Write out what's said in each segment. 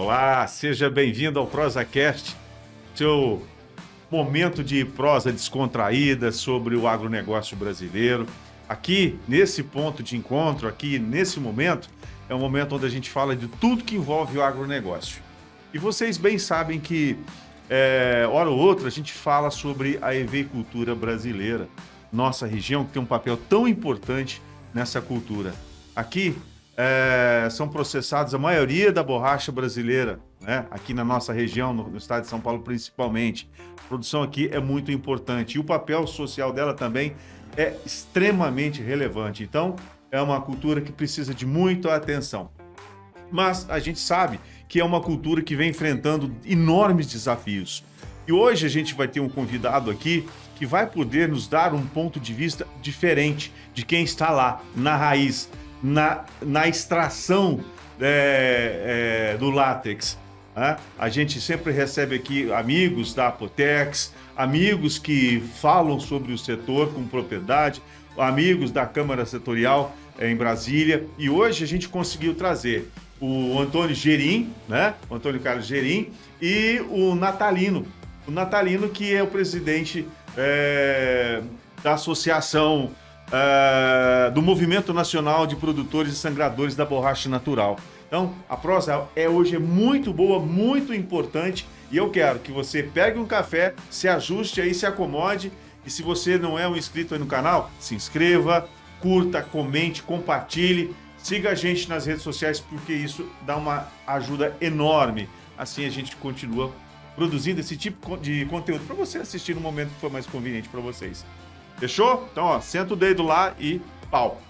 Olá, seja bem-vindo ao ProsaCast, seu momento de prosa descontraída sobre o agronegócio brasileiro. Aqui, nesse ponto de encontro, aqui nesse momento, é um momento onde a gente fala de tudo que envolve o agronegócio. E vocês bem sabem que, hora ou outra, a gente fala sobre a EVeicultura brasileira, nossa região que tem um papel tão importante nessa cultura. Aqui, são processados a maioria da borracha brasileira, né? Aqui na nossa região, no estado de São Paulo principalmente. A produção aqui é muito importante e o papel social dela também é extremamente relevante. Então, é uma cultura que precisa de muita atenção. Mas a gente sabe que é uma cultura que vem enfrentando enormes desafios. E hoje a gente vai ter um convidado aqui que vai poder nos dar um ponto de vista diferente de quem está lá, na raiz, na extração do látex. Né? A gente sempre recebe aqui amigos da Apotex, amigos que falam sobre o setor com propriedade, amigos da Câmara Setorial em Brasília. E hoje a gente conseguiu trazer o Antônio Gerim, né? O Antônio Carlos Gerim e o Natalino. O Natalino, que é o presidente da Associação do Movimento Nacional de Produtores e Sangradores da Borracha Natural. Então, a prosa hoje é muito boa, muito importante, e eu quero que você pegue um café, se ajuste aí, se acomode, e se você não é um inscrito aí no canal, se inscreva, curta, comente, compartilhe, siga a gente nas redes sociais, porque isso dá uma ajuda enorme. Assim a gente continua produzindo esse tipo de conteúdo para você assistir no momento que for mais conveniente para vocês. Fechou? Então, ó, senta o dedo lá e pau.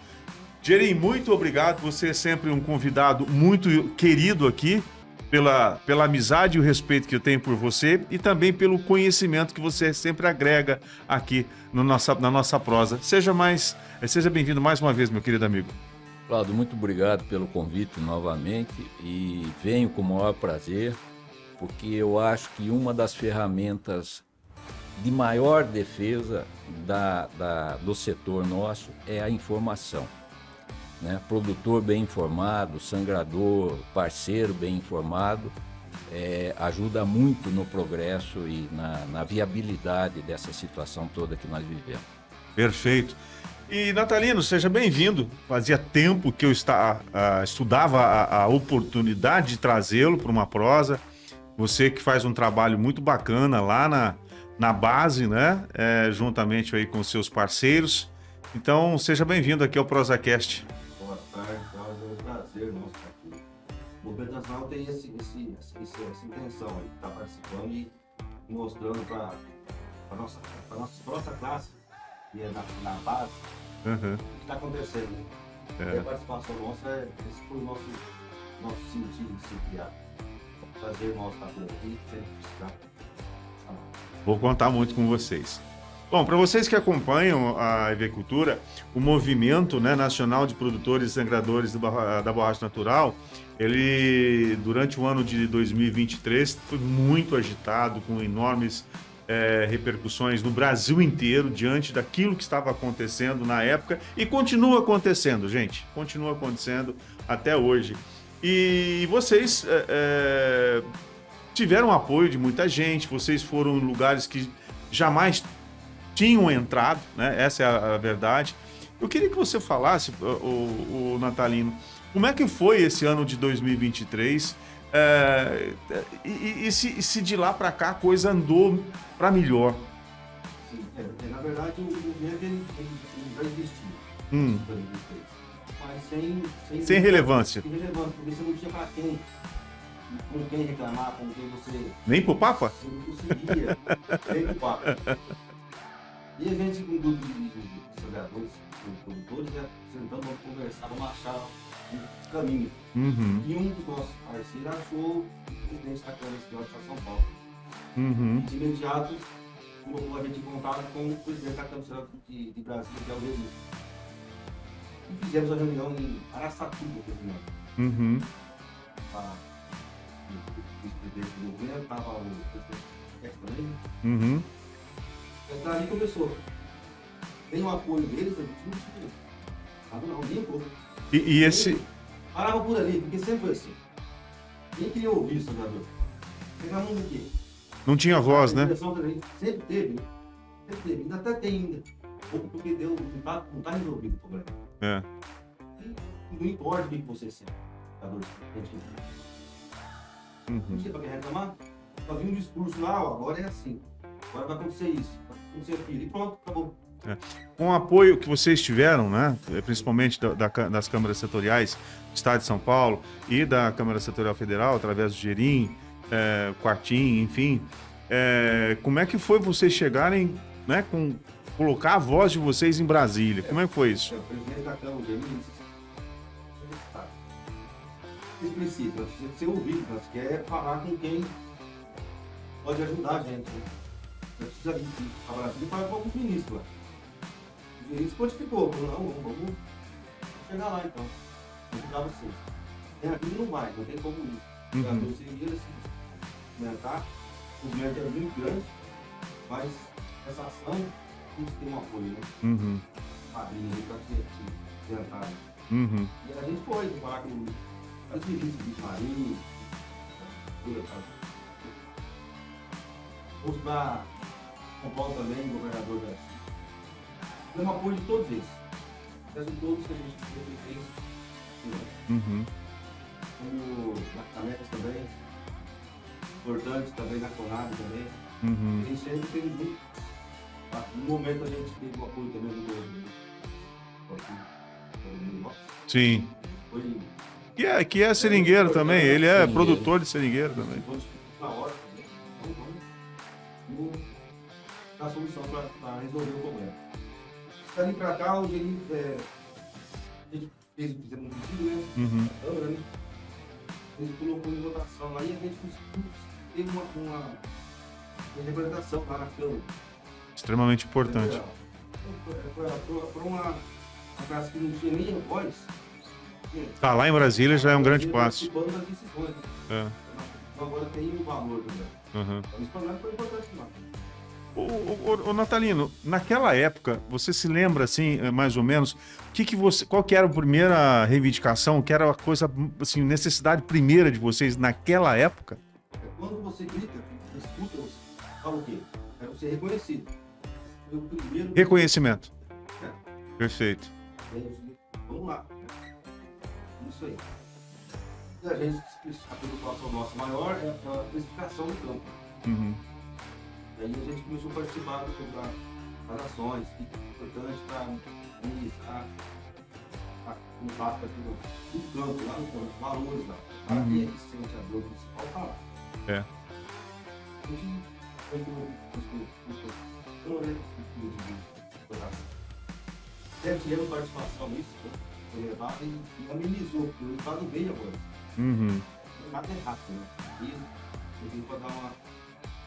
Gerim, muito obrigado. Você é sempre um convidado muito querido aqui, pela amizade e o respeito que eu tenho por você e também pelo conhecimento que você sempre agrega aqui na nossa prosa. Seja bem-vindo mais uma vez, meu querido amigo. Cláudio, muito obrigado pelo convite novamente e venho com o maior prazer, porque eu acho que uma das ferramentas de maior defesa do setor nosso é a informação. Né? Produtor bem informado, sangrador, parceiro bem informado, ajuda muito no progresso e na viabilidade dessa situação toda que nós vivemos. Perfeito. E Natalino, seja bem-vindo. Fazia tempo que eu estudava a oportunidade de trazê-lo para uma prosa. Você que faz um trabalho muito bacana lá na base, né? Juntamente aí com os seus parceiros. Então, seja bem-vindo aqui ao ProsaCast. Boa tarde, Cláudio. É um prazer nosso estar aqui. O Movimento Nacional tem essa intenção aí, de estar participando e mostrando para a nossa próxima classe, que é na base, o que está acontecendo. Né? E a participação nossa, esse foi o nosso sentido de se criar. Prazer nosso estar por aqui, sempre precisar. Vou contar muito com vocês. Bom, para vocês que acompanham a EVeicultura, o Movimento, né, Nacional de Produtores e Sangradores da Borracha Natural, ele, durante o ano de 2023, foi muito agitado, com enormes repercussões no Brasil inteiro, diante daquilo que estava acontecendo na época, e continua acontecendo, gente, continua acontecendo até hoje. E vocês tiveram apoio de muita gente, vocês foram em lugares que jamais tinham entrado, né? Essa é a verdade. Eu queria que você falasse, o Natalino, como é que foi esse ano de 2023 e se de lá para cá a coisa andou para melhor? Sim, na verdade o movimento ele já existiu em 2023, mas sem relevância. Sem relevância, porque você não tinha para quem, com quem reclamar, com quem você... Nem pro Papa? Você não conseguia, nem pro Papa. E a gente, com um grupo de sangradores, produtores, sentando, vamos conversar, vamos achar um caminho. E um dos nossos parceiros achou o presidente da Câmara Estadual de São Paulo. E de imediato, colocou a gente em contato com o presidente da Câmara Estadual de Brasília, que é o Gerim. E fizemos a reunião em Araçatuba, o vice-presidente do governo, estava o presidente também. Então ali começou. Tem o apoio deles, a gente não tinha. Nem um pouco. E esse... Parava por ali, porque sempre foi assim. Quem queria ouvir o sangrador? Reclamando do quê? Não tinha voz, né? Sempre teve, né? Sempre teve. Ainda até tem ainda. Porque não tá resolvido o problema. É. E não importa o que você sente. Não sei pra quem reclamar. Só vi um discurso lá, ó, agora é assim. Agora vai acontecer isso, vai acontecer aquilo. E pronto, acabou. É. Com o apoio que vocês tiveram, né, principalmente das câmaras setoriais do Estado de São Paulo e da Câmara Setorial Federal, através do Gerim, Quartim, enfim, como é que foi vocês chegarem, né, colocar a voz de vocês em Brasília? Como é que foi isso? O presidente da Câmara, o Gerim, disse: vocês precisam, nós precisamos ser ouvidos, nós queremos falar com quem pode ajudar a gente. Né? Nós precisamos ir para Brasília e falar com alguns ministros lá. O Gerim se codificou, falou: não, vamos chegar lá então. Vamos ajudar vocês. Tem aqui não vai, não tem como ir. O jogador seria assim, tá? O mérito é muito grande, mas essa ação tem que ter um apoio, né? Padrinho aí para ser adiantado. E a gente foi falar com os ministros de Marinho, para São Paulo também, governador da Cidade. Temos apoio de todos eles. De todos que a gente fez. Como na Canecas também, importante também na Conab também. A gente sempre teve junto. No momento a gente teve o apoio também do Sim. Foi. Que é seringueiro também, ele é produtor de seringueiro também. Na hora também. Então vamos dar solução para resolver o problema. Dali para cá, o Gerim, a gente fizemos um pedido, né? Câmara, né? A gente colocou em votação lá e a gente teve uma representação lá na Câmara. Extremamente importante. Para uma classe que não tinha nem voz. Tá lá em Brasília já é um grande passo. Das decisões, né? Agora tem o valor também. Esse problema foi importante demais. Ô Natalino, naquela época, você se lembra, assim, mais ou menos, qual que era a primeira reivindicação, que era a coisa, assim, necessidade primeira de vocês naquela época? Quando você grita, você escuta, você fala o quê? É você reconhecido. Foi o primeiro... Reconhecimento. Perfeito. Vamos lá. Isso aí. E a gente, a preocupação nossa maior é a classificação do campo. E aí a gente começou a participar das ações, que é importante para ministrar o impacto aqui no campo, lá no campo, os valores lá. Para quem é que sente a dor principal, tá lá. A gente foi pro 7 anos de participação nisso, foi levado e amenizou, porque o resultado veio agora. O nada é rápido, né? E a gente vai dar uma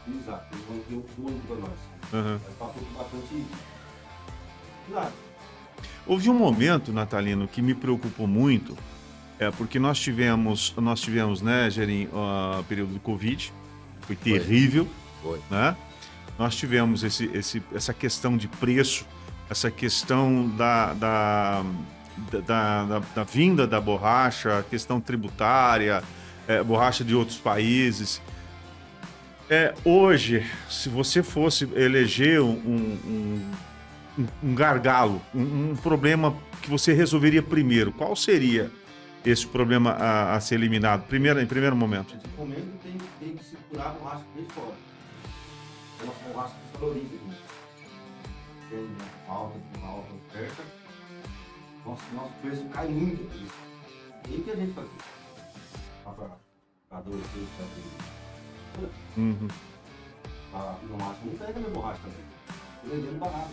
amenizada, eles vão ter o fôlego para nós. Mas passou por bastante cuidado. Houve um momento, Natalino, que me preocupou muito, porque nós tivemos, né, Gerim, o período do Covid, foi terrível, né? Nós tivemos essa questão de preço, essa questão da vinda da borracha, a questão tributária, borracha de outros países. Hoje, se você fosse eleger um gargalo, um problema que você resolveria primeiro, qual seria esse problema a ser eliminado em primeiro momento? Nesse momento tem que segurar a borracha de fora. É uma borracha que se valoriza. Tem uma alta oferta, nosso preço cai muito. E o que a gente faz? Para adoecer, no máximo, não pega minha borracha também. Estou vendendo barato,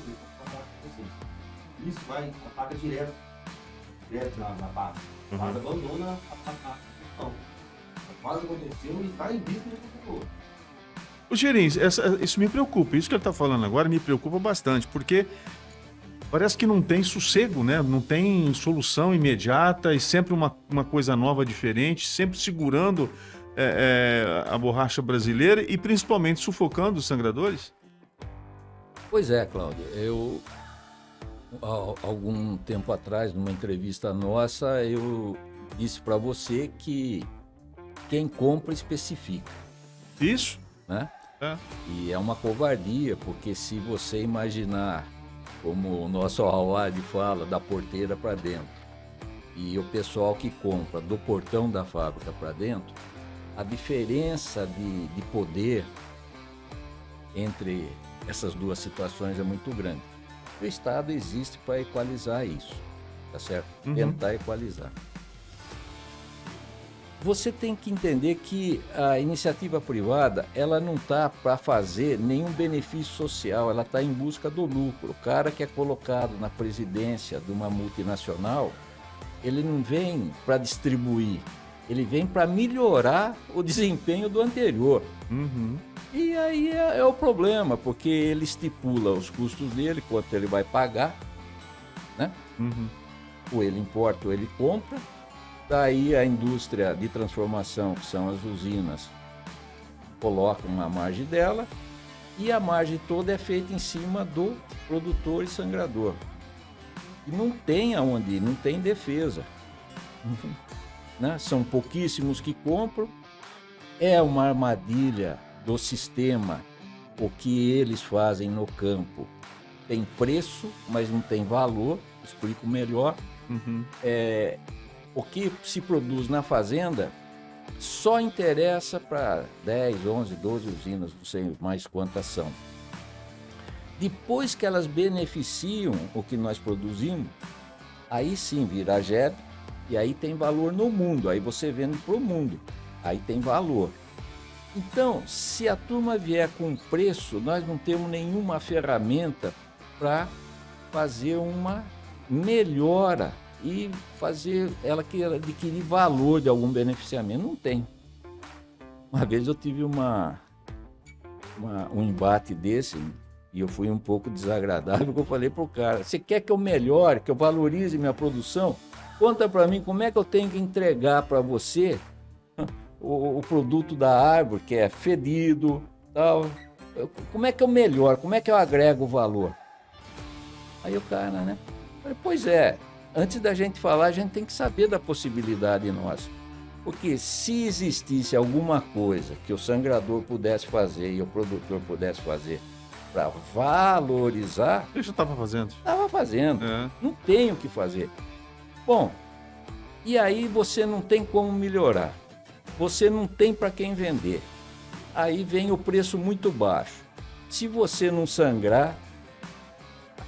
isso vai, ataca direto na base. A base abandona a questão. Quase aconteceu e está em vista de futuro. O Gerim, isso me preocupa. Isso que ele está falando agora me preocupa bastante, porque parece que não tem sossego, né? Não tem solução imediata e sempre uma coisa nova, diferente, sempre segurando a borracha brasileira e principalmente sufocando os sangradores. Pois é, Cláudio. Eu, há algum tempo atrás, numa entrevista nossa, eu disse para você que quem compra especifica. Isso. Né? É. E é uma covardia, porque se você imaginar, como o nosso Awad fala, da porteira para dentro, e o pessoal que compra do portão da fábrica para dentro, a diferença de poder entre essas duas situações é muito grande. O Estado existe para equalizar isso, tá certo? Tentar equalizar. Você tem que entender que a iniciativa privada, ela não está para fazer nenhum benefício social, ela está em busca do lucro. O cara que é colocado na presidência de uma multinacional, ele não vem para distribuir, ele vem para melhorar o desempenho do anterior. E aí é o problema, porque ele estipula os custos dele, quanto ele vai pagar, né? Ou ele importa ou ele compra. Daí a indústria de transformação, que são as usinas, coloca uma margem dela, e a margem toda é feita em cima do produtor e sangrador. E não tem aonde, não tem defesa. Né? São pouquíssimos que compram, é uma armadilha do sistema. O que eles fazem no campo tem preço, mas não tem valor. Explico melhor. O que se produz na fazenda só interessa para 10, 11, 12 usinas, não sei mais quantas são. Depois que elas beneficiam o que nós produzimos, aí sim vira GEB, e aí tem valor no mundo, aí você vende para o mundo, aí tem valor. Então, se a turma vier com preço, nós não temos nenhuma ferramenta para fazer uma melhora e fazer ela adquirir valor de algum beneficiamento. Não tem. Uma vez eu tive um embate desse, e eu fui um pouco desagradável, porque eu falei para o cara: você quer que eu melhore, que eu valorize minha produção? Conta para mim como é que eu tenho que entregar para você o produto da árvore, que é fedido, tal. Como é que eu melhoro? Como é que eu agrego valor? Aí o cara, né? Eu falei, pois é, antes da gente falar, a gente tem que saber da possibilidade nossa. Porque se existisse alguma coisa que o sangrador pudesse fazer e o produtor pudesse fazer para valorizar... Ele já estava fazendo. Estava fazendo. Não tem o que fazer. Bom, e aí você não tem como melhorar. Você não tem para quem vender. Aí vem o preço muito baixo. Se você não sangrar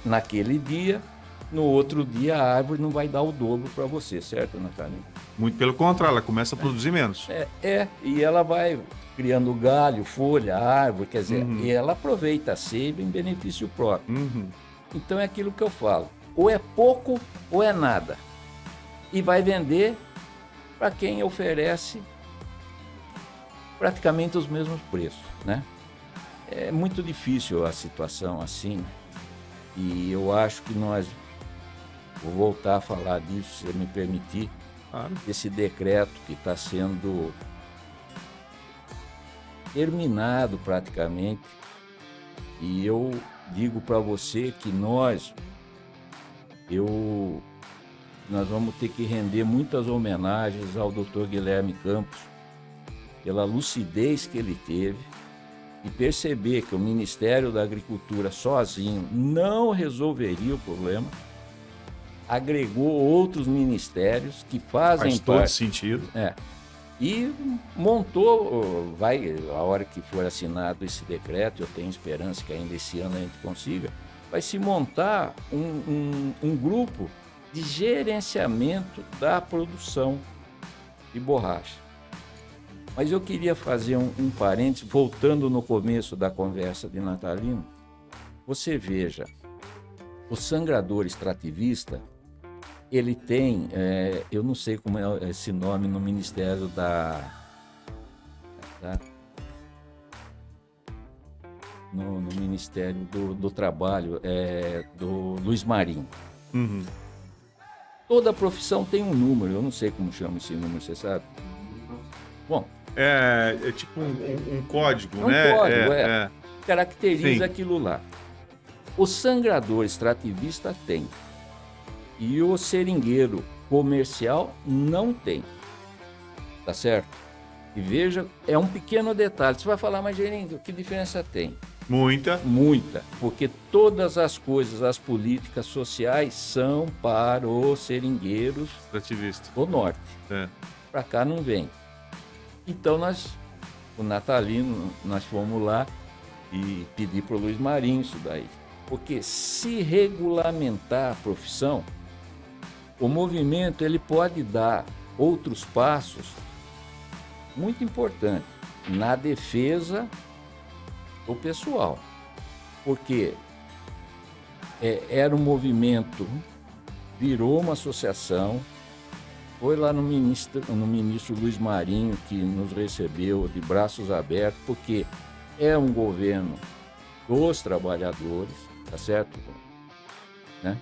naquele dia, no outro dia a árvore não vai dar o dobro para você, certo, Natalina? Muito pelo contrário, ela começa a produzir menos. E ela vai criando galho, folha, árvore, quer dizer, e ela aproveita a seiva em benefício próprio. Então é aquilo que eu falo, ou é pouco ou é nada. E vai vender para quem oferece praticamente os mesmos preços, né? É muito difícil a situação assim, e eu acho que nós, vou voltar a falar disso, se você me permitir, esse decreto que está sendo terminado praticamente, e eu digo para você que nós vamos ter que render muitas homenagens ao Dr. Guilherme Campos, pela lucidez que ele teve, e perceber que o Ministério da Agricultura sozinho não resolveria o problema, agregou outros ministérios que fazem parte... Faz todo sentido. E montou, a hora que for assinado esse decreto, eu tenho esperança que ainda esse ano a gente consiga, vai se montar um grupo de gerenciamento da produção de borracha. Mas eu queria fazer um parênteses, voltando no começo da conversa de Natalino. Você veja, o sangrador extrativista, ele tem, eu não sei como é esse nome no Ministério no Ministério do Trabalho, do Luiz Marinho. Toda profissão tem um número, eu não sei como chama esse número, você sabe? Bom, é tipo um código, né? Um código, caracteriza Sim. aquilo lá. O sangrador extrativista tem. E o seringueiro comercial não tem. Tá certo? E veja, é um pequeno detalhe. Você vai falar, mas Gerêncio, que diferença tem? Muita. Muita, porque todas as coisas, as políticas sociais são para os seringueiros do norte. Para cá não vem. Então o Natalino, nós fomos lá e pedir para o Luiz Marinho isso daí. Porque se regulamentar a profissão, o movimento ele pode dar outros passos muito importantes na defesa do pessoal. Porque era um movimento, virou uma associação, foi lá no ministro Luiz Marinho, que nos recebeu de braços abertos, porque é um governo dos trabalhadores, tá certo? Né?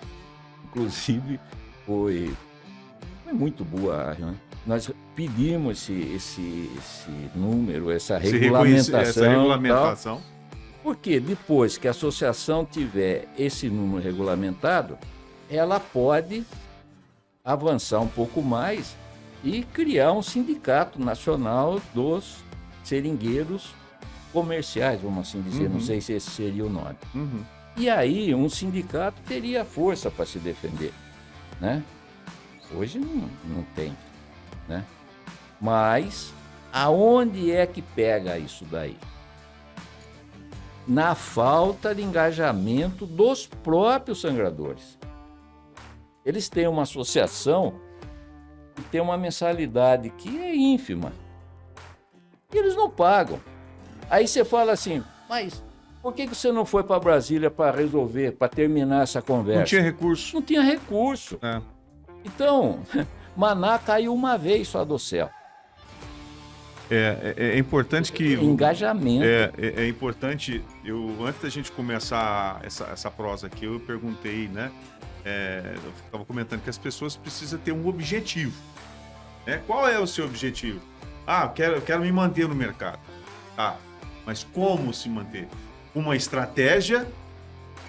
Inclusive, foi muito boa, né? Nós pedimos esse número, essa regulamentação. Porque depois que a associação tiver esse número regulamentado, ela pode avançar um pouco mais e criar um sindicato nacional dos seringueiros comerciais, vamos assim dizer, não sei se esse seria o nome. E aí um sindicato teria força para se defender, né? Hoje não tem, né? Mas aonde é que pega isso daí? Na falta de engajamento dos próprios sangradores. Eles têm uma associação que tem uma mensalidade que é ínfima. E eles não pagam. Aí você fala assim, mas por que você não foi para Brasília para resolver, para terminar essa conversa? Não tinha recurso. Não tinha recurso. Então, maná caiu uma vez só do céu. É importante que... Engajamento. É importante, antes da gente começar essa prosa aqui, eu perguntei, né? Eu estava comentando que as pessoas precisam ter um objetivo. Né? Qual é o seu objetivo? Eu quero me manter no mercado. Mas como se manter? Uma estratégia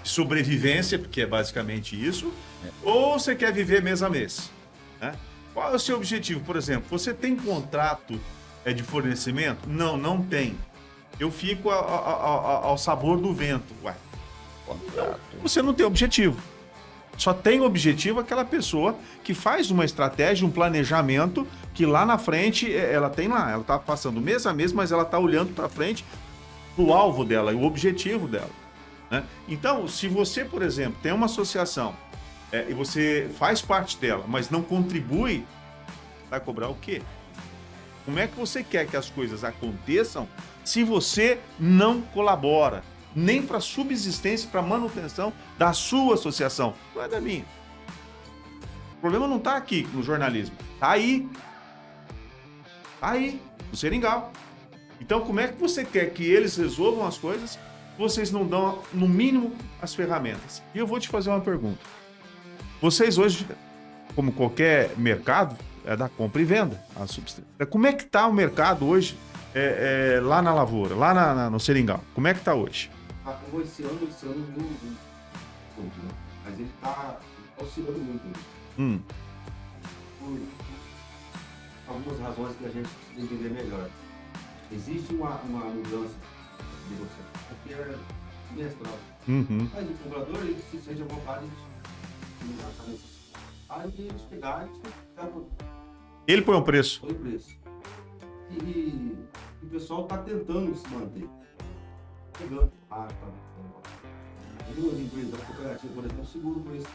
de sobrevivência, porque é basicamente isso, ou você quer viver mês a mês? Né? Qual é o seu objetivo? Por exemplo, você tem contrato de fornecimento? Não tem. Eu fico ao sabor do vento. Então, você não tem objetivo. Só tem objetivo aquela pessoa que faz uma estratégia, um planejamento, que lá na frente ela tem lá. Ela está passando mês a mês, mas ela está olhando para frente, para o alvo dela, o objetivo dela. Né? Então, se você, por exemplo, tem uma associação e você faz parte dela, mas não contribui, vai cobrar o quê? Como é que você quer que as coisas aconteçam se você não colabora? Nem para subsistência, para manutenção da sua associação. Não é da minha. O problema não está aqui no jornalismo. Está aí. Está aí, no Seringal. Então, como é que você quer que eles resolvam as coisas? Vocês não dão, no mínimo, as ferramentas. E eu vou te fazer uma pergunta. Vocês hoje, como qualquer mercado, é da compra e venda. Como é que está o mercado hoje lá na lavoura, lá no Seringal? Como é que está hoje? Esse ano viu mas ele está oscilando muito. Por algumas razões que a gente precisa entender melhor. Existe uma mudança de negociação, porque é bimestral. Mas o comprador ele se sente à vontade de achar necessidade de eles pegarem e ele põe o preço. Põe o preço. E o pessoal está tentando se manter. Pegando. Algumas empresas da cooperativa, por exemplo, seguram por isso.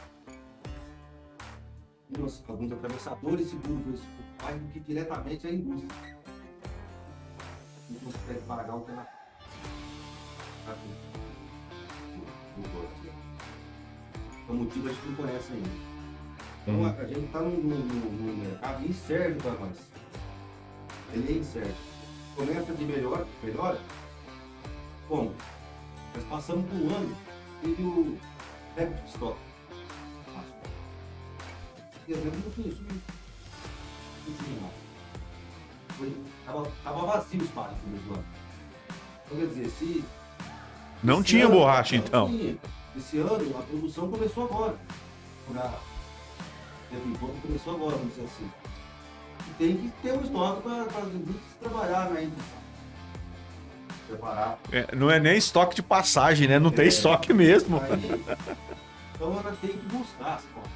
Alguns atravessadores seguram por isso. Mas que diretamente é a indústria. Não consegue pagar o que ela o motivo a gente não conhece ainda. Então a gente está no mercado incerto para nós. Ele é incerto. Começa de melhora. Como? Nós passamos por um ano, teve o recorde de estoque. Dezembro não tinha isso. Não tinha nada. Estava vazio o espaço no mesmo ano. Então quer dizer, se... Não tinha borracha, então. Esse ano a produção começou agora. Começou agora, vamos dizer assim. tem que ter um estoque para trabalhar na indústria. Preparar. Não é nem estoque de passagem, né? Não tem estoque mesmo. Aí, então ela tem que buscar as coisas.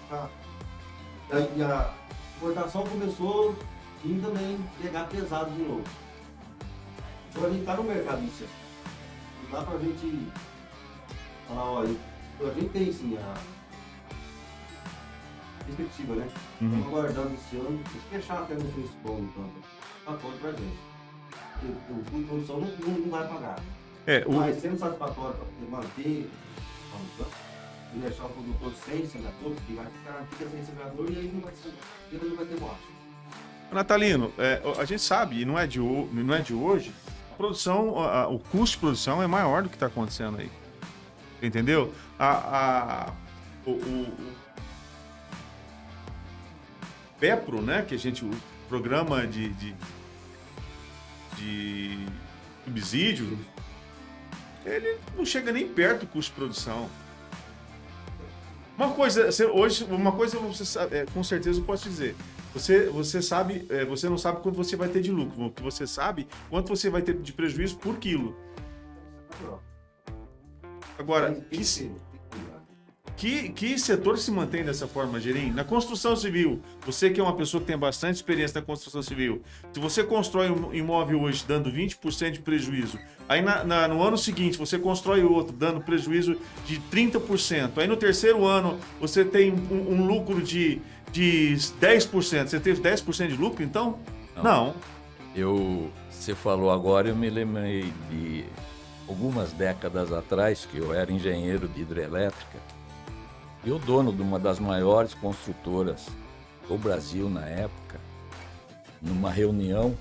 Tá? E a exportação começou a também pegar pesado de novo. Então a gente está no mercado disso. Não dá para a gente falar, olha, a gente tem sim a perspectiva, né? Estamos aguardando esse ano, fechar até no principal, então, tá bom pra gente. O custo de produção não vai pagar. Mas sendo satisfatório para manter, e deixar o produtor sem segador, que vai ficar sem segador e aí não vai ter borracha. Natalino, a gente sabe, e não é de hoje, a produção, o custo de produção é maior do que está acontecendo aí. Entendeu? O PEPRO, né, que o programa de subsídio, ele não chega nem perto do custo de produção. Uma coisa você sabe, com certeza eu posso dizer. Você sabe, você não sabe quanto você vai ter de lucro. O que você sabe, quanto você vai ter de prejuízo por quilo. Agora, que setor se mantém dessa forma, Gerim? Na construção civil, você que é uma pessoa que tem bastante experiência na construção civil, se você constrói um imóvel hoje dando 20% de prejuízo, aí no ano seguinte você constrói outro dando prejuízo de 30%, aí no terceiro ano você tem um lucro de 10%, você teve 10% de lucro, então? Não. Você falou agora, eu me lembrei de algumas décadas atrás, que eu era engenheiro de hidrelétrica, e o dono de uma das maiores construtoras do Brasil na época, numa reunião,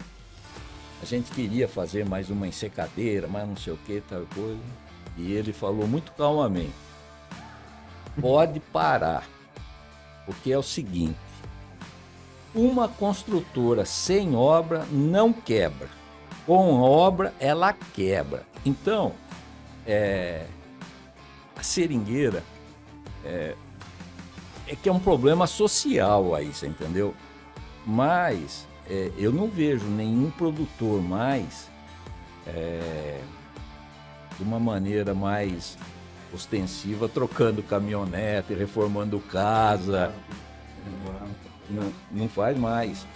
a gente queria fazer mais uma ensecadeira, mais não sei o que, tal coisa, e ele falou muito calmamente, pode parar, porque é o seguinte, uma construtora sem obra não quebra, com obra ela quebra. Então, a seringueira é que é um problema social aí, você entendeu? Mas eu não vejo nenhum produtor mais, de uma maneira mais ostensiva, trocando caminhonete, reformando casa. Não faz mais.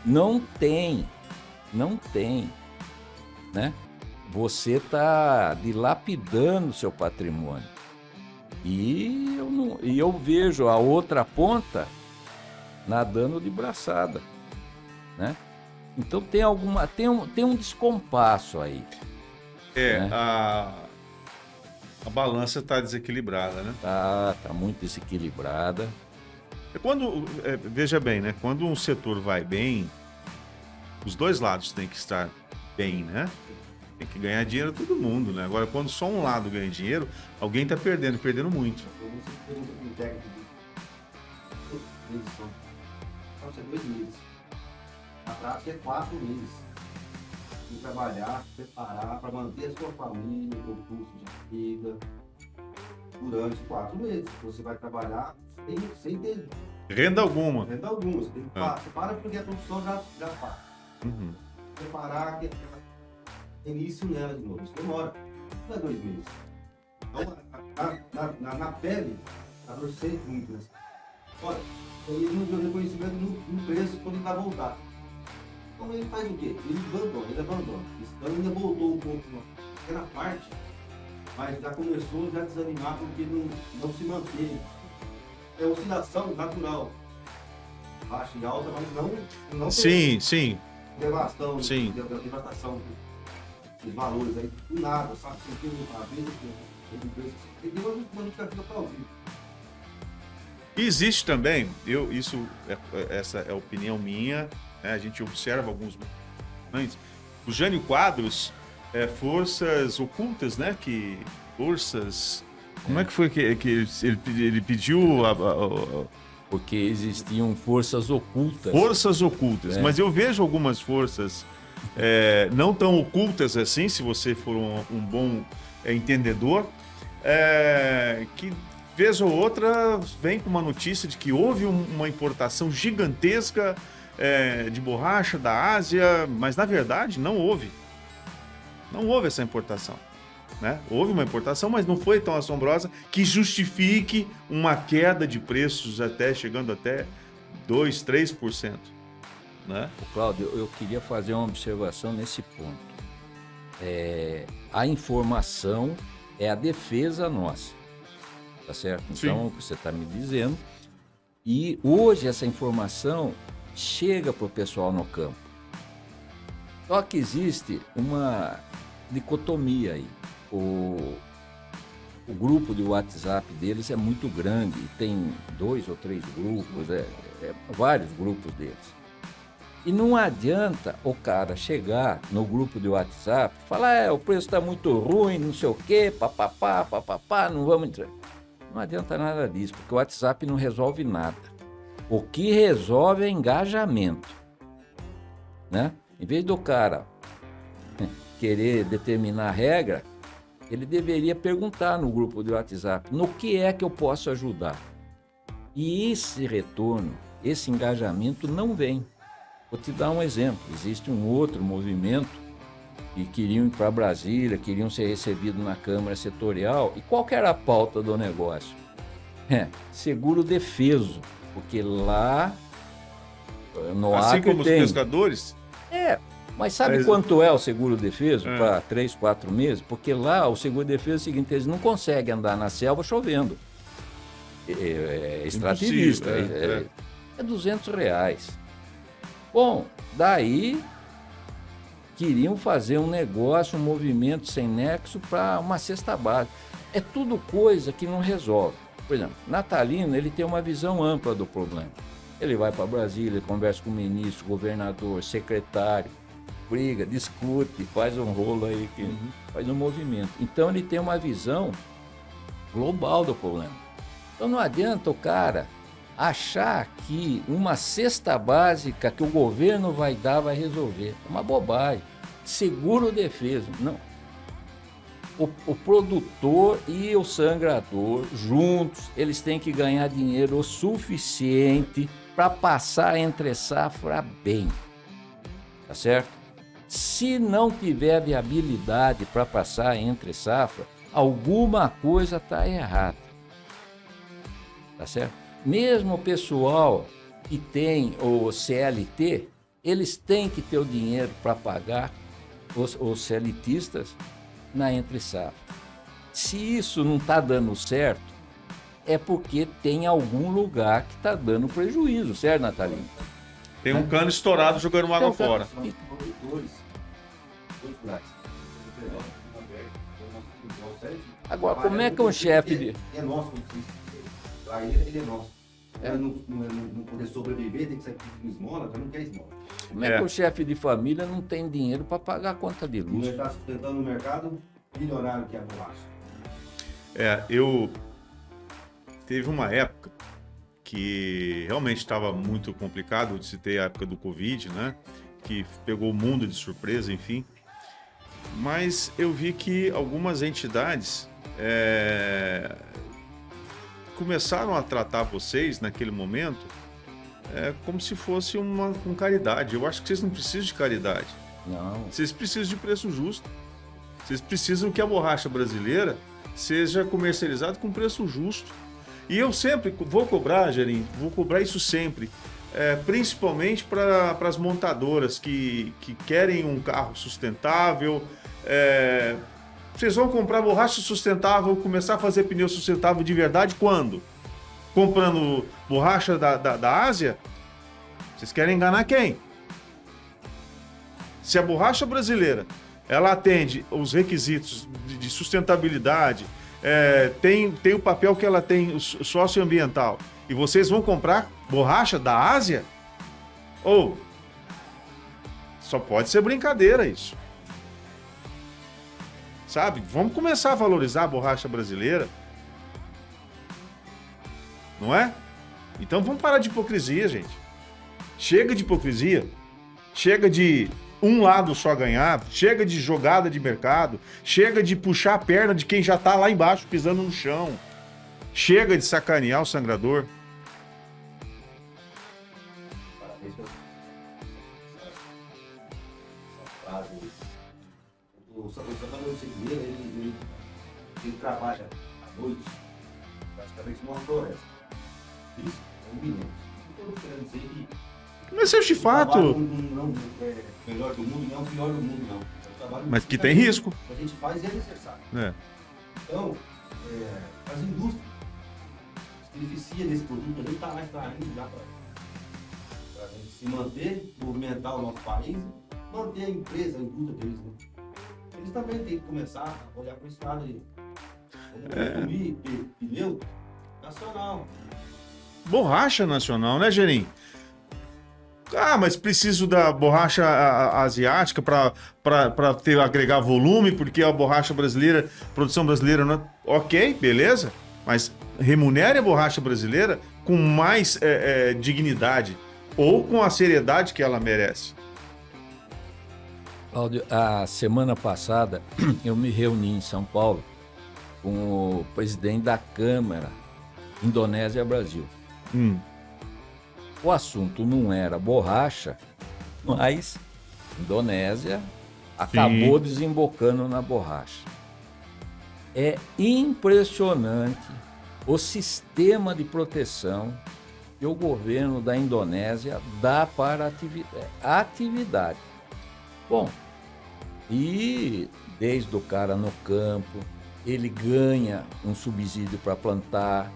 Não tem, né? Você está dilapidando o seu patrimônio. E eu vejo a outra ponta nadando de braçada, né? Então tem um descompasso aí. Né? A balança está desequilibrada, né? Tá muito desequilibrada. Veja bem, né? Quando um setor vai bem, os dois lados têm que estar bem, né? Tem que ganhar dinheiro todo mundo, né? Agora, quando só um lado ganha dinheiro, alguém está perdendo muito. Você pergunta para o técnico de edição. Pode ser 2 meses. A prática é 4 meses. De trabalhar, se preparar para manter a sua família, o custo de vida. Durante 4 meses. Você vai trabalhar sem ter renda alguma. Você para porque a produção já faz. Preparar início nela de novo. Isso demora. Não é 2 meses. Então, na pele, a dor sente muito, né? Olha, ele não deu reconhecimento no preço quando ele vai voltar. Então ele faz o quê? Ele abandona. Então ainda voltou um pouco na pequena parte, mas já começou a desanimar porque não se mantém. É oscilação natural. Baixa e alta, mas não sim. Devastação, devastação dos valores aí, do nada, sabe? Você tem uma vez, tem uma modificação para ouvir. Existe também, essa é a opinião minha, né? A gente observa alguns momentos. O Jânio Quadros, forças ocultas, né? Como é que foi que ele pediu porque existiam forças ocultas. Forças ocultas, mas eu vejo algumas forças não tão ocultas assim, se você for um bom entendedor, que vez ou outra vem com uma notícia de que houve uma importação gigantesca de borracha da Ásia, mas na verdade não houve. Não houve essa importação. Né? Houve uma importação, mas não foi tão assombrosa que justifique uma queda de preços chegando até 2%, 3%. Né? Cláudio, eu queria fazer uma observação nesse ponto. A informação é a defesa nossa, tá certo? Então, o que você está me dizendo. E hoje essa informação chega para o pessoal no campo. Só que existe uma dicotomia aí. O grupo de WhatsApp deles é muito grande, tem 2 ou 3 grupos, vários grupos deles. E não adianta o cara chegar no grupo de WhatsApp e falar, o preço está muito ruim, não sei o quê, papapá, não vamos entrar. Não adianta nada disso, porque o WhatsApp não resolve nada. O que resolve é engajamento, né? Em vez do cara querer determinar a regra, ele deveria perguntar no grupo de WhatsApp, no que é que eu posso ajudar? E esse retorno, esse engajamento não vem. Vou te dar um exemplo, existe um outro movimento que queriam ir para Brasília, queriam ser recebidos na Câmara Setorial, e qual que era a pauta do negócio? Seguro defeso, porque lá no assim Acre como tem... os pescadores? Mas sabe quanto é o seguro-defeso para 3, 4 meses? Porque lá o seguro-defeso é o seguinte, eles não conseguem andar na selva chovendo. É extrativista. É R$200. Bom, daí queriam fazer um negócio, um movimento sem nexo para uma cesta básica. É tudo coisa que não resolve. Por exemplo, Natalino, ele tem uma visão ampla do problema. Ele vai para Brasília, ele conversa com o ministro, governador, secretário, briga, discute, faz um rolo aí, faz um movimento. Então ele tem uma visão global do problema. Então não adianta o cara achar que uma cesta básica que o governo vai dar vai resolver. É uma bobagem. Seguro-defeso, não. O produtor e o sangrador, juntos, eles têm que ganhar dinheiro o suficiente para passar a entre-safra bem. Tá certo? Se não tiver viabilidade para passar entre safra, alguma coisa está errada. Tá certo? Mesmo o pessoal que tem o CLT, eles têm que ter o dinheiro para pagar os CLTistas na entre safra. Se isso não está dando certo, é porque tem algum lugar que está dando prejuízo, certo, Natalino? Tem um cano estourado jogando água fora. Agora, como é que um chefe de... É nosso, ele é nosso. Não poder sobreviver, tem que sair com esmola, não quer esmola. Como é que o chefe de família não tem dinheiro para pagar a conta de luz? Ele está sustentando o mercado milionário que é a borracha. Teve uma época que realmente estava muito complicado, citei a época do Covid, né? Que pegou o mundo de surpresa, enfim. Mas eu vi que algumas entidades começaram a tratar vocês naquele momento como se fosse com caridade. Eu acho que vocês não precisam de caridade. Não. Vocês precisam de preço justo. Vocês precisam que a borracha brasileira seja comercializada com preço justo. E eu sempre vou cobrar, Gerim, vou cobrar isso sempre. Principalmente para as montadoras que querem um carro sustentável. Vocês vão comprar borracha sustentável, começar a fazer pneu sustentável de verdade quando? Comprando borracha da Ásia? Vocês querem enganar quem? Se a borracha brasileira ela atende os requisitos de sustentabilidade, tem o papel que ela tem, o socioambiental, e vocês vão comprar borracha da Ásia? Ou só pode ser brincadeira isso. Sabe? Vamos começar a valorizar a borracha brasileira. Não é? Então vamos parar de hipocrisia, gente. Chega de hipocrisia. Chega de um lado só ganhar. Chega de jogada de mercado. Chega de puxar a perna de quem já está lá embaixo pisando no chão. Chega de sacanear o sangrador. trabalha à noite, praticamente numa floresta. Isso é iminente. Não estou querendo dizer que... Mas seu chifato... Não é o melhor do mundo, não é o pior do mundo, não. Mas que tem risco. O que a gente faz é necessário. É. Então, as indústrias se beneficiam desse produto, a gente está mais indo já para a gente se manter, movimentar o nosso país, manter a empresa, a indústria deles. Né? Eles também têm que começar a olhar para esse lado aí. Vamos consumir pneu nacional. Borracha nacional, né, Gerim? Ah, mas preciso da borracha asiática para agregar volume, porque a borracha brasileira, produção brasileira, não... Ok, beleza, mas remunere a borracha brasileira com mais dignidade ou com a seriedade que ela merece. Cláudio, a semana passada eu me reuni em São Paulo com o presidente da Câmara Indonésia-Brasil. O assunto não era borracha, mas Indonésia acabou desembocando na borracha. É impressionante o sistema de proteção que o governo da Indonésia dá para a atividade. Bom, e desde o cara no campo, ele ganha um subsídio para plantar,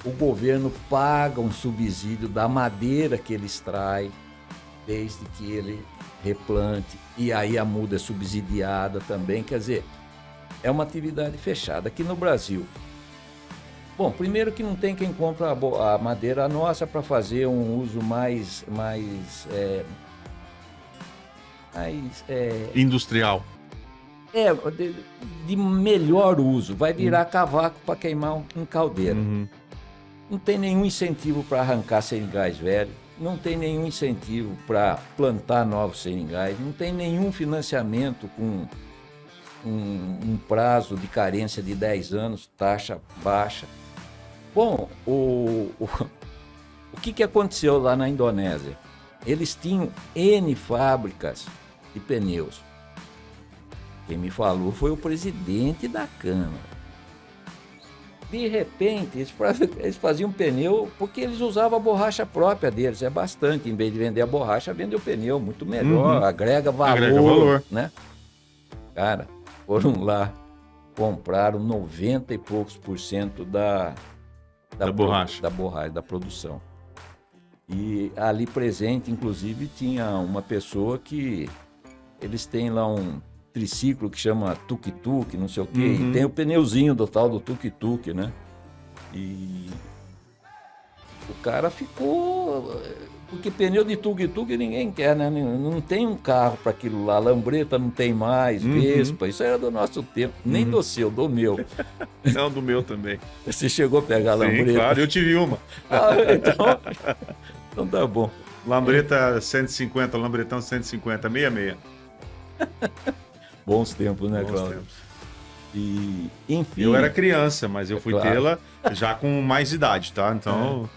o governo paga um subsídio da madeira que ele extrai, desde que ele replante, e aí a muda é subsidiada também, quer dizer, é uma atividade fechada. Aqui no Brasil, bom, primeiro que não tem quem compra a madeira nossa para fazer um uso mais industrial. De melhor uso, vai virar cavaco para queimar em caldeira. Não tem nenhum incentivo para arrancar seringais velhos, não tem nenhum incentivo para plantar novos seringais, não tem nenhum financiamento com um prazo de carência de 10 anos, taxa baixa. Bom, o que aconteceu lá na Indonésia? Eles tinham N fábricas de pneus. Quem me falou foi o presidente da Câmara. De repente, eles faziam pneu porque eles usavam a borracha própria deles. É bastante. Em vez de vender a borracha, vende o pneu. Muito melhor, agrega valor. Né? Cara, foram lá, compraram 90 e poucos % da borracha, da produção. E ali presente, inclusive, tinha uma pessoa que eles têm lá um triciclo que chama tuk-tuk, não sei o quê, e tem o pneuzinho do tal do tuk-tuk, né? E o cara ficou... Porque pneu de tuk-tuk ninguém quer, né? Não tem um carro para aquilo lá, lambreta não tem mais, Vespa, isso era do nosso tempo, nem do seu, do meu. Não, do meu também. Você chegou a pegar a lambreta? Sim, claro, eu tive uma. Então tá bom. Lambreta 150, lambretão 150, 66. Bons tempos, né, Bons Cláudio? tempos. E, enfim... Eu era criança, mas eu fui tê-la já com mais idade, tá? Então...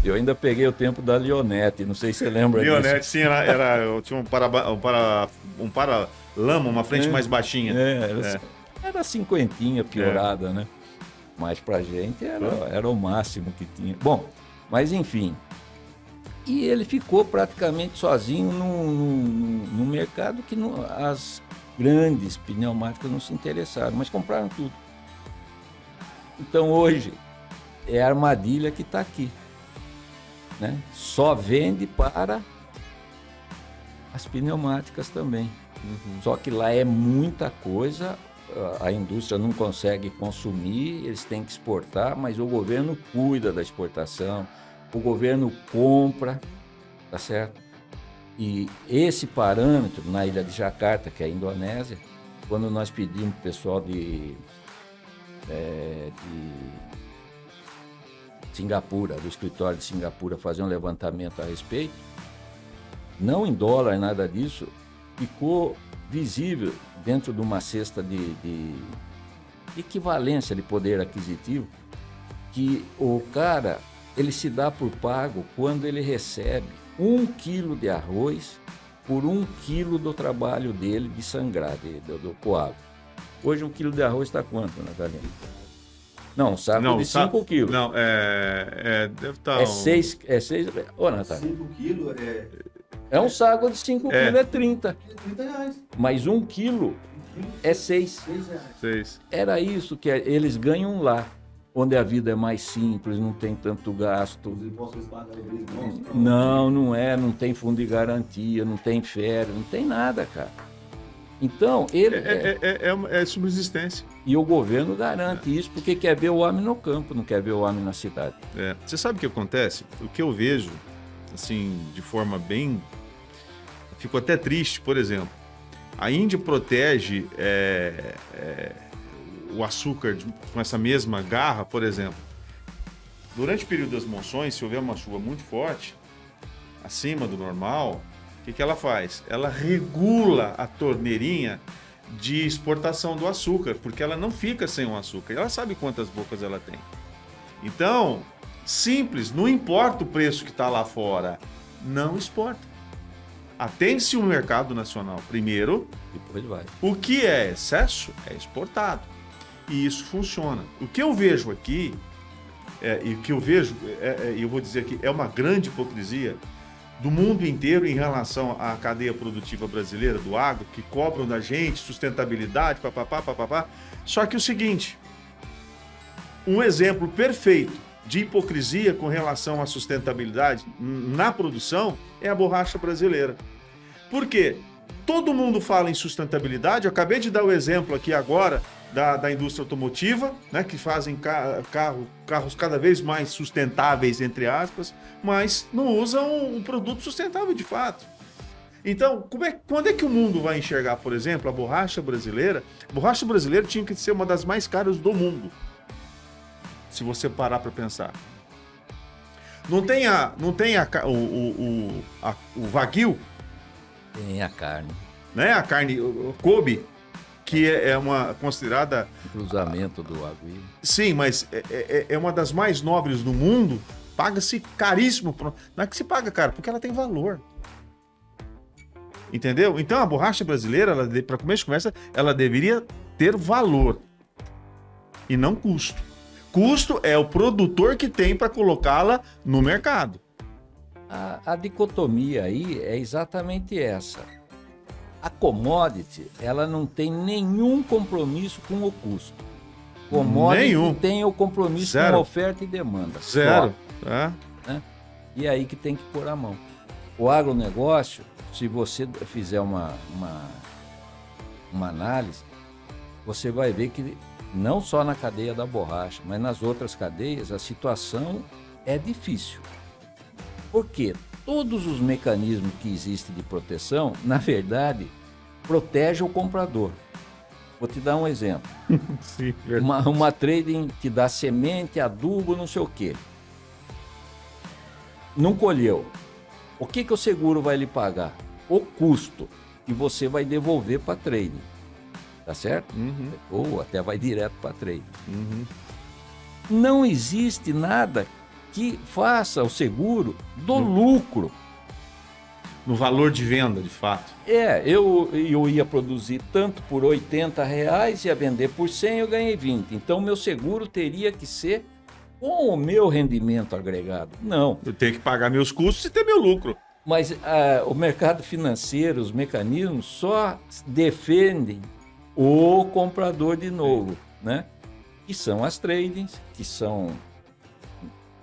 Eu ainda peguei o tempo da Leonete, não sei se você lembra disso. Leonete, sim, eu tinha um para-lama, uma frente mais baixinha. Era cinquentinha piorada, né? Mas pra gente era o máximo que tinha. Bom, mas enfim... E ele ficou praticamente sozinho no mercado que as grandes pneumáticas não se interessaram, mas compraram tudo. Então hoje é a armadilha que está aqui. Né? Só vende para as pneumáticas também. Só que lá é muita coisa, a indústria não consegue consumir, eles têm que exportar, mas o governo cuida da exportação. O governo compra, tá certo? E esse parâmetro na ilha de Jakarta, que é a Indonésia, quando nós pedimos para o pessoal de Singapura, do escritório de Singapura, fazer um levantamento a respeito, não em dólar, nada disso, ficou visível dentro de uma cesta de equivalência de poder aquisitivo, que o cara... ele se dá por pago quando ele recebe 1 quilo de arroz por 1 quilo do trabalho dele de sangrar, do coado. Hoje 1 quilo de arroz está quanto, Natalina? Não, um saco de 5 quilos. Não, deve estar... É 6... Ô, Natália. 5 quilos é um saco de 5 quilos, é 30. R$30. Mas 1 quilo é 6. R$6. Era isso que eles ganham lá, onde a vida é mais simples, não tem tanto gasto. Os impostos pagam eles Não tem fundo de garantia, não tem férias, não tem nada, cara. Então, ele... É subsistência. E o governo garante isso porque quer ver o homem no campo, não quer ver o homem na cidade. Você sabe o que acontece? O que eu vejo, assim, de forma bem... Fico até triste, por exemplo. A Índia protege o açúcar com essa mesma garra, por exemplo. Durante o período das monções, se houver uma chuva muito forte, acima do normal, o que ela faz? Ela regula a torneirinha de exportação do açúcar, porque ela não fica sem o açúcar. Ela sabe quantas bocas ela tem. Então, simples, não importa o preço que está lá fora, não exporta. Atende-se o mercado nacional primeiro. Depois vai. O que é excesso é exportado. E isso funciona. O que eu vejo aqui, eu vou dizer que é uma grande hipocrisia do mundo inteiro em relação à cadeia produtiva brasileira, do agro, que cobram da gente sustentabilidade, papapá. Só que o seguinte, um exemplo perfeito de hipocrisia com relação à sustentabilidade na produção é a borracha brasileira. Por quê? Todo mundo fala em sustentabilidade, eu acabei de dar o exemplo aqui agora da indústria automotiva, né, que fazem carros cada vez mais sustentáveis, entre aspas, mas não usam um produto sustentável de fato. Então, quando é que o mundo vai enxergar, por exemplo, a borracha brasileira? A borracha brasileira tinha que ser uma das mais caras do mundo, se você parar para pensar. Não tem o Wagyu? Tem a carne. Né? A carne Kobe, que é uma considerada... Cruzamento do Wagyu. Sim, mas é uma das mais nobres do mundo. Paga-se caríssimo. Não é que se paga caro, porque ela tem valor. Entendeu? Então a borracha brasileira, para começo de conversa, ela deveria ter valor e não custo. Custo é o produtor que tem para colocá-la no mercado. A dicotomia aí é exatamente essa. A commodity, ela não tem nenhum compromisso com o custo. Commodity nenhum. Tem o compromisso Zero. com oferta e demanda. Zero. Só, né? E aí que tem que pôr a mão. O agronegócio, se você fizer uma análise, você vai ver que não só na cadeia da borracha, mas nas outras cadeias, a situação é difícil. Por quê? Todos os mecanismos que existem de proteção, na verdade, protegem o comprador. Vou te dar um exemplo. Sim, uma trading te dá semente, adubo, não sei o quê. Não colheu. O que o seguro vai lhe pagar? O custo que você vai devolver para a trading. Tá certo? Uhum. Ou até vai direto para a trading. Uhum. Não existe nada que faça o seguro do lucro. No valor de venda, de fato. Eu ia produzir tanto por R$80, ia vender por 100, eu ganhei 20. Então, meu seguro teria que ser com o meu rendimento agregado. Não. Eu tenho que pagar meus custos e ter meu lucro. Mas o mercado financeiro, os mecanismos, só defendem o comprador de novo, né? Que são as tradings, que são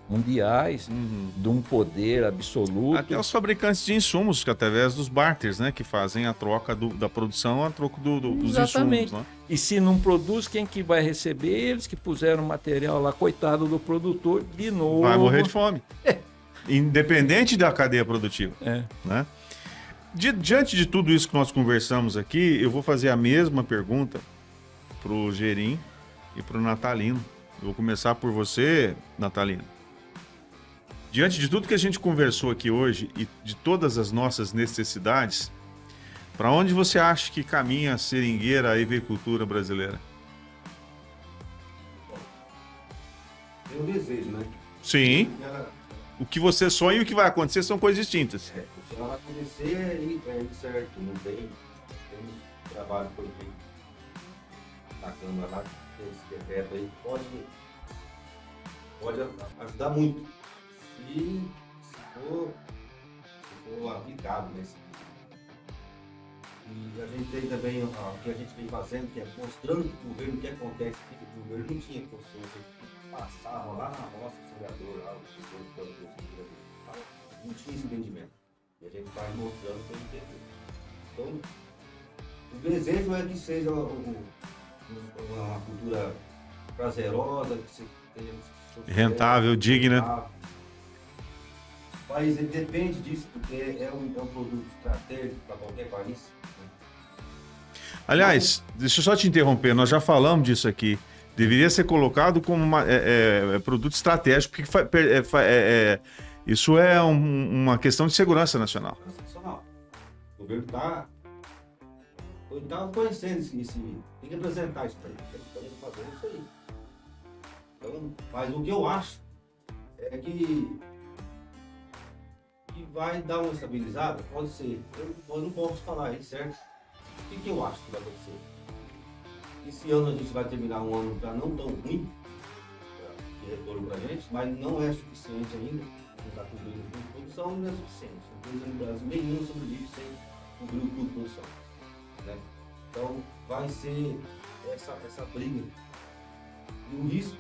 mundiais, de um poder absoluto. Até os fabricantes de insumos, que através dos barters, né? Que fazem a troca da produção a troco dos insumos. Né? E se não produz, quem que vai receber? Eles que puseram o material lá, coitado do produtor, de novo. Vai morrer de fome. Independente da cadeia produtiva. Né? Diante de tudo isso que nós conversamos aqui, eu vou fazer a mesma pergunta para o Gerim e para o Natalino. Eu vou começar por você, Natalino. Diante de tudo que a gente conversou aqui hoje e de todas as nossas necessidades, para onde você acha que caminha a seringueira, a avicultura brasileira? Tem um desejo, né? Sim. O que você sonha e o que vai acontecer são coisas distintas. O que vai acontecer é incerto, não tem trabalho por feito na Câmara lá, esse decreto aí pode pode ajudar muito se for aplicado nesse. E a gente tem também o que a gente vem fazendo, que é mostrando para o governo o que acontece, que o governo não tinha consciência, passava lá na roça, o senador, lá, não tinha esse entendimento. E a gente vai mostrando para ele entender. Então, o desejo é que seja uma cultura prazerosa, que você tenha rentável, digna. O país depende disso, porque é um produto estratégico para qualquer país. Aliás, deixa eu só te interromper, nós já falamos disso aqui. Deveria ser colocado como produto estratégico, porque isso é uma questão de segurança nacional. O governo está conhecendo isso, tem que apresentar isso para ele, tem que fazer isso aí. Então, mas o que eu acho é que vai dar uma estabilizada, pode ser. Eu não posso falar aí, certo? O que eu acho que vai acontecer? Esse ano a gente vai terminar um ano já não tão ruim, de retorno para a gente, mas não é suficiente ainda. Não está cobrindo a produção, não é suficiente. A empresa no Brasil nenhuma sobrevive sem cobrir o custo de produção. Né? Então vai ser essa briga. E o risco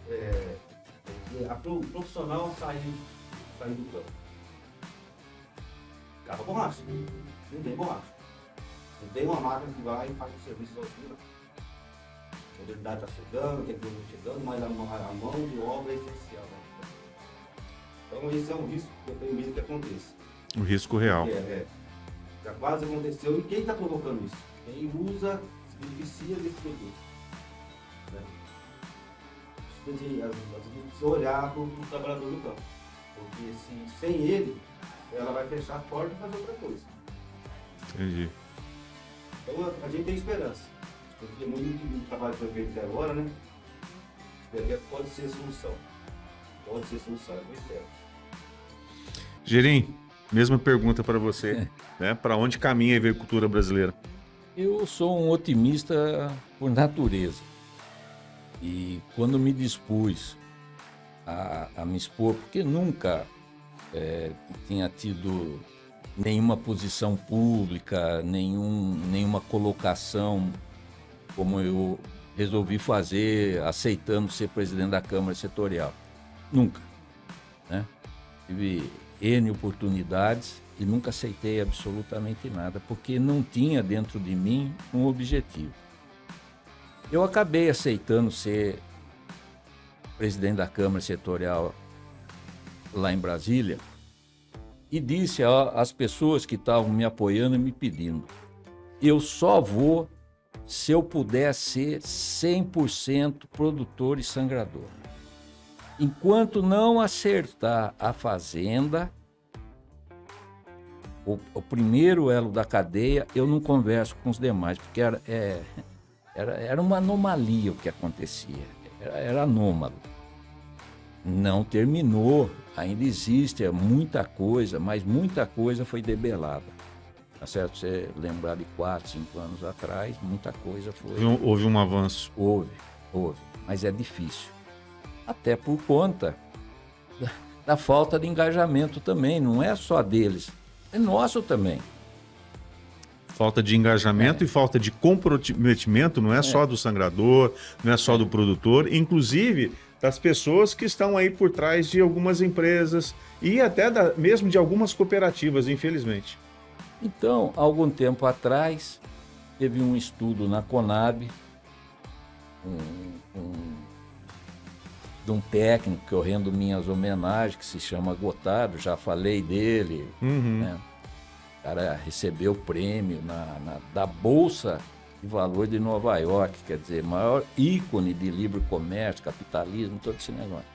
é que o profissional sair do campo. Acaba borracha. Não tem borracha. Não tem uma máquina que vai e faz o serviço da altura. A modernidade está chegando, a tecnologia chegando, mas a mão de obra é essencial. Né? Então esse é um risco que eu tenho medo que aconteça. O risco real. Já quase aconteceu. E quem está provocando isso? Quem usa, se beneficia desse produto. Né? A gente precisa olhar para o trabalhador do campo. Porque sem ele, ela vai fechar a porta e fazer outra coisa. Entendi. Então a gente tem esperança. Confia muito no trabalho que foi feito até agora, né? Pode ser solução. Pode ser solução, eu espero. Gerim, mesma pergunta para você. Né? Para onde caminha a agricultura brasileira? Eu sou um otimista por natureza. E quando me dispus a me expor, porque nunca tinha tido nenhuma posição pública, nenhuma colocação como eu resolvi fazer, aceitando ser presidente da Câmara Setorial. Nunca. Né? Tive N oportunidades e nunca aceitei absolutamente nada, porque não tinha dentro de mim um objetivo. Eu acabei aceitando ser presidente da Câmara Setorial lá em Brasília e disse às pessoas que estavam me apoiando e me pedindo: eu só vou se eu puder ser 100% produtor e sangrador. Enquanto não acertar a fazenda, o primeiro elo da cadeia, eu não converso com os demais, porque era uma anomalia o que acontecia, era anômalo. Não terminou, ainda existe muita coisa, mas muita coisa foi debelada. Tá certo? Você lembrar de 4, 5 anos atrás, muita coisa foi... Houve um avanço. Houve, mas é difícil. Até por conta da falta de engajamento também, não é só deles, é nosso também. Falta de engajamento e falta de comprometimento não é só do sangrador, não é só do produtor, inclusive das pessoas que estão aí por trás de algumas empresas e até mesmo de algumas cooperativas, infelizmente. Então, algum tempo atrás, teve um estudo na Conab, de um técnico que eu rendo minhas homenagens, que se chama Gotardo, já falei dele, né? O cara recebeu o prêmio da Bolsa de Valores de Nova York, quer dizer, maior ícone de livre comércio, capitalismo, todo esse negócio.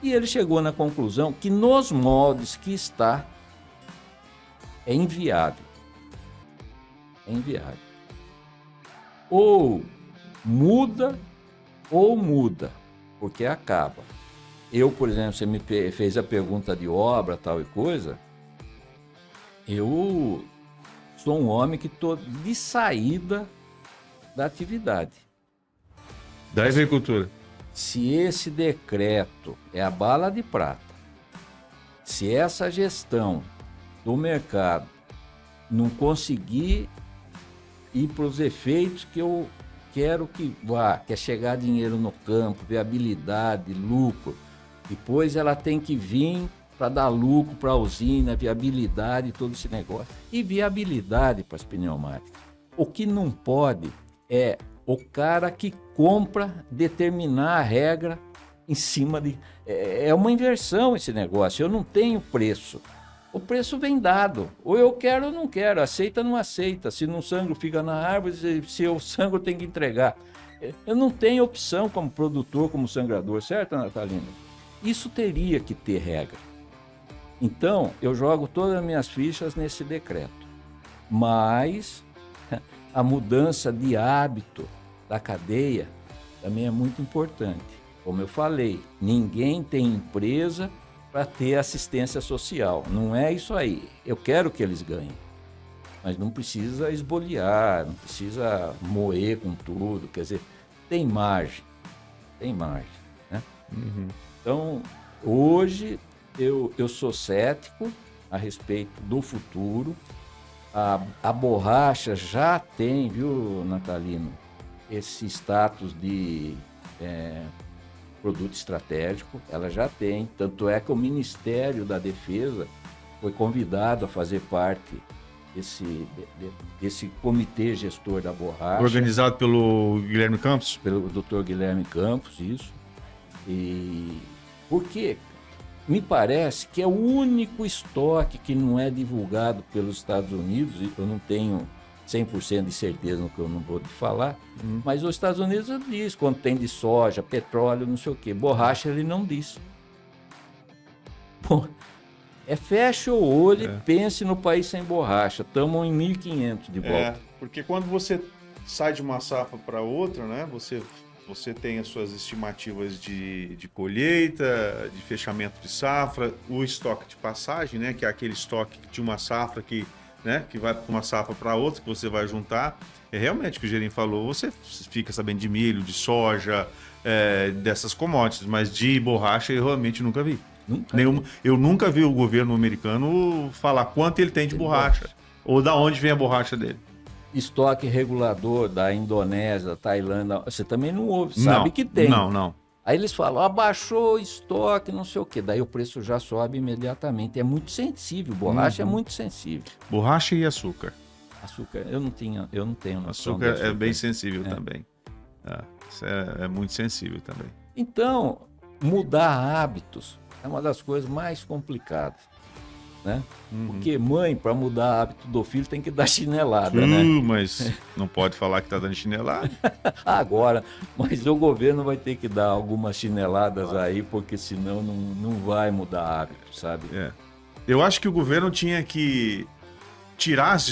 E ele chegou na conclusão que nos moldes que está, é inviável. É inviável. Ou muda, porque acaba. Eu, por exemplo, você me fez a pergunta de obra, tal e coisa, eu sou um homem que estou de saída da atividade. Da agricultura. se esse decreto é a bala de prata, se essa gestão do mercado não conseguir ir para os efeitos que eu quero que vá, que é chegar dinheiro no campo, viabilidade, lucro, depois ela tem que vir para dar lucro para a usina, viabilidade, todo esse negócio. E viabilidade para as pneumáticas. O que não pode é o cara que compra determinar a regra em cima de... É uma inversão esse negócio. Eu não tenho preço. O preço vem dado. Ou eu quero ou não quero. Aceita ou não aceita. Se não sangro, fica na árvore. Se eu sangro, tem que entregar. Eu não tenho opção como produtor, como sangrador. Certo, Natalina? Isso teria que ter regra. Então, eu jogo todas as minhas fichas nesse decreto. Mas a mudança de hábito da cadeia também é muito importante. Como eu falei, ninguém tem empresa para ter assistência social. Não é isso aí. Eu quero que eles ganhem. Mas não precisa esboliar, não precisa moer com tudo. Quer dizer, tem margem. Tem margem, né? Uhum. Então, hoje... Eu sou cético a respeito do futuro. A borracha já tem, viu, Natalino, esse status de produto estratégico, ela já tem. Tanto é que o Ministério da Defesa foi convidado a fazer parte desse comitê gestor da borracha. Organizado pelo Guilherme Campos? Pelo Dr. Guilherme Campos, isso. E por quê? Me parece que é o único estoque que não é divulgado pelos Estados Unidos, e eu não tenho 100% de certeza no que eu não vou te falar, mas os Estados Unidos diz quando tem de soja, petróleo, não sei o quê. Borracha ele não diz. Bom, fecha o olho e pense no país sem borracha. Estamos em 1.500 de volta. Porque quando você sai de uma safra para outra, né, você tem as suas estimativas de colheita, de fechamento de safra, o estoque de passagem, né, que é aquele estoque de uma safra que vai para uma safra para outra, que você vai juntar. É realmente o que o Gerim falou, você fica sabendo de milho, de soja, dessas commodities, mas de borracha eu realmente nunca vi. Eu nunca vi o governo americano falar quanto ele tem de borracha, ou da onde vem a borracha dele. Estoque regulador da Indonésia, da Tailândia, você também não ouve, sabe que tem. Não. Aí eles falam, abaixou o estoque, não sei o quê. Daí o preço já sobe imediatamente. É muito sensível, borracha é muito sensível. Borracha e açúcar. Açúcar, eu não tenho noção. Açúcar é bem sensível também. Isso é muito sensível também. Então, mudar hábitos é uma das coisas mais complicadas. Né? Porque mãe, para mudar hábito do filho, tem que dar chinelada, né? Mas não pode falar que tá dando chinelada. Agora, mas o governo vai ter que dar algumas chineladas aí, porque senão não vai mudar hábito, sabe? Eu acho que o governo tinha que retirar as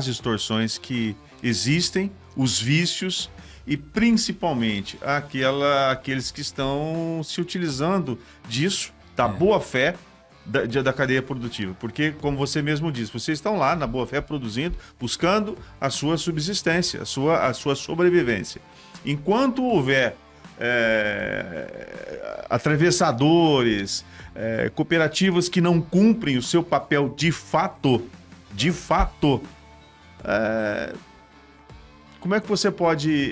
distorções que existem, os vícios e principalmente aqueles que estão se utilizando disso, da boa fé, da cadeia produtiva, porque, como você mesmo disse, vocês estão lá na boa fé produzindo, buscando a sua subsistência, a sua sobrevivência. Enquanto houver atravessadores, cooperativas que não cumprem o seu papel de fato, como é que você pode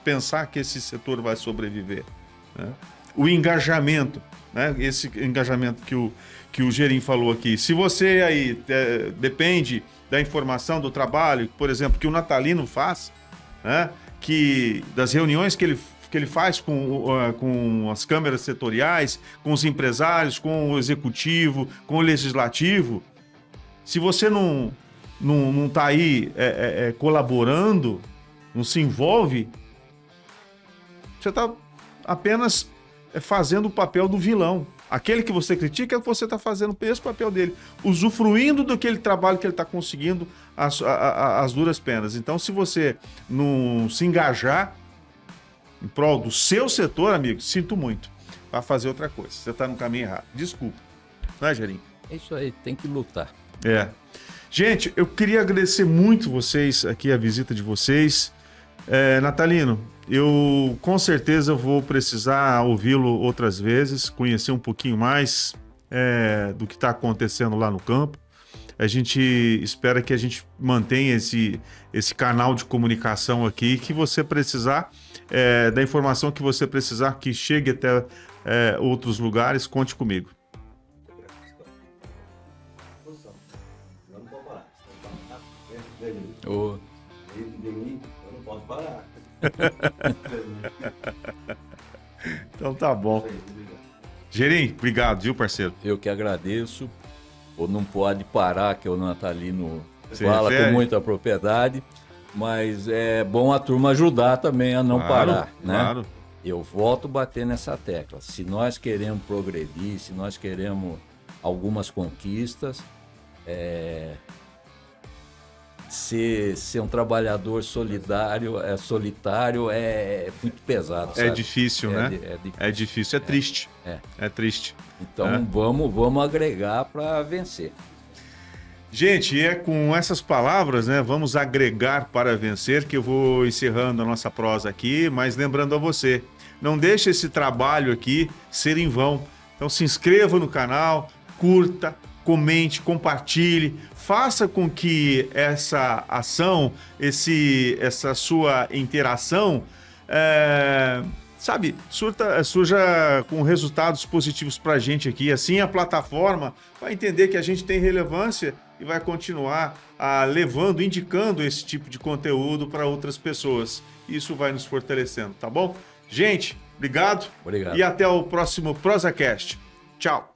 pensar que esse setor vai sobreviver? Né? O engajamento, né? Esse engajamento que o Gerim falou aqui. Se você aí depende da informação, do trabalho, por exemplo, que o Natalino faz, né? Das reuniões que ele faz com as câmeras setoriais, com os empresários, com o executivo, com o legislativo, se você não está aí colaborando, não se envolve, você está apenas fazendo o papel do vilão. Aquele que você critica, você está fazendo esse papel dele, usufruindo daquele trabalho que ele está conseguindo às duras penas. Então, se você não se engajar em prol do seu setor, amigo, sinto muito, vai fazer outra coisa. Você está no caminho errado. Desculpa. Não é, Gerim? É isso aí, tem que lutar. Gente, eu queria agradecer muito vocês aqui, a visita de vocês. Natalino, eu com certeza vou precisar ouvi-lo outras vezes, conhecer um pouquinho mais do que está acontecendo lá no campo. A gente espera que a gente mantenha esse canal de comunicação aqui, que você precisar, da informação que você precisar, que chegue até outros lugares, conte comigo. Oh. Eu não posso parar. Então tá bom. Gerim, obrigado, viu, parceiro? Eu que agradeço. Ou não pode parar, que o Natalino Você fala refere? com muita propriedade, mas é bom a turma ajudar também a não parar, né? Claro. Eu volto a bater nessa tecla. Se nós queremos progredir, se nós queremos algumas conquistas, ser um trabalhador solitário é muito pesado, sabe? É difícil, né? É difícil, é triste. É triste. Então vamos agregar para vencer. Gente, é com essas palavras, né? Vamos agregar para vencer, que eu vou encerrando a nossa prosa aqui, mas lembrando a você, não deixe esse trabalho aqui ser em vão. Então se inscreva no canal, curta, comente, compartilhe, faça com que essa ação, essa sua interação, surja com resultados positivos para a gente aqui. Assim a plataforma vai entender que a gente tem relevância e vai continuar levando, indicando esse tipo de conteúdo para outras pessoas. Isso vai nos fortalecendo, tá bom? Gente, obrigado. Obrigado. E até o próximo ProsaCast. Tchau.